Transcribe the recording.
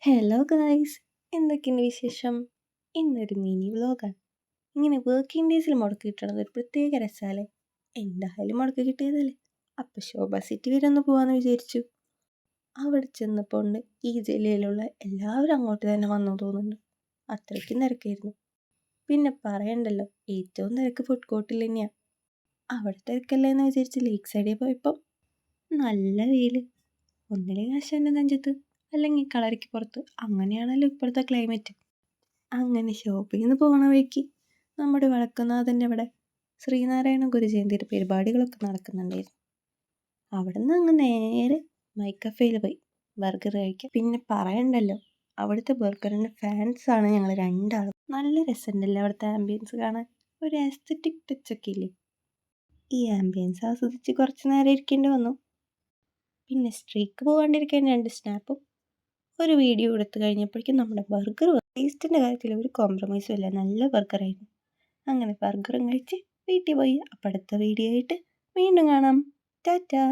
Hello guys, എന്തൊക്കെയുണ്ട് വിശേഷം? ഇന്നൊരു മിനി വ്ലോഗാണ്. ഇങ്ങനെ വർക്കിംഗ് ഡേയ്സിൽ മുടക്കി കിട്ടണത് ഒരു പ്രത്യേക രസമല്ലേ. എന്തായാലും മുടക്കി കിട്ടിയതല്ലേ, അപ്പം ശോഭ സിറ്റി വരെ ഒന്ന് പോകാമെന്ന് വിചാരിച്ചു. അവിടെ ചെന്നപ്പോൾ ഉണ്ട് ഈ ജില്ലയിലുള്ള എല്ലാവരും അങ്ങോട്ട് തന്നെ വന്നു തോന്നുന്നുണ്ട്. അത്രയ്ക്കും തിരക്കായിരുന്നു. പിന്നെ പറയണ്ടല്ലോ, ഏറ്റവും തിരക്ക് ഫുഡ് കോർട്ടിൽ തന്നെയാണ്. അവിടെ തിരക്കല്ലേ എന്ന് വിചാരിച്ച് ലേക്ക് സൈഡിൽ പോയപ്പോൾ നല്ല വെയിൽ. ഒന്നില്ലെങ്കിൽ ആശാൻ്റെ നെഞ്ചത്ത്, അല്ലെങ്കിൽ കളരിക്ക് പുറത്ത്. അങ്ങനെയാണല്ലോ ഇപ്പോഴത്തെ ക്ലൈമറ്റ്. അങ്ങനെ ഷോപ്പിൽ നിന്ന് പോകണ വഴിക്ക് നമ്മുടെ വടക്കുന്നാഥൻ്റെ അവിടെ ശ്രീനാരായണ ഗുരുജയന്തിയുടെ പരിപാടികളൊക്കെ നടക്കുന്നുണ്ടായിരുന്നു. അവിടെ നിന്ന് അങ്ങ് നേരെ മൈക്കഫേയിൽ പോയി ബർഗർ കഴിക്കാം. പിന്നെ പറയണ്ടല്ലോ, അവിടുത്തെ ബർഗറിൻ്റെ ഫാൻസാണ് ഞങ്ങൾ രണ്ടാളും. നല്ല രസമുണ്ടല്ലോ അവിടുത്തെ ആംബിയൻസ് കാണാൻ. ഒരു ആസ്തറ്റിക് ടച്ചൊക്കെ ഇല്ലേ. ഈ ആംബിയൻസ് ആസ്വദിച്ച് കുറച്ച് നേരം ഇരിക്കേണ്ടി വന്നു. പിന്നെ സ്ട്രീക്ക് പോകാണ്ടിരിക്കാൻ 2 സ്നാപ്പും ഒരു വീഡിയോ എടുത്തു കഴിഞ്ഞപ്പോഴേക്കും നമ്മുടെ ബർഗർ ടേസ്റ്റിൻ്റെ കാര്യത്തിൽ ഒരു കോംപ്രമൈസും ഇല്ല. നല്ല ബർഗറായിരുന്നു. അങ്ങനെ ബർഗറും കഴിച്ച് വീട്ടിൽ പോയി. അപ്പം അടുത്ത വീഡിയോ ആയിട്ട് വീണ്ടും കാണാം. ടാറ്റാ.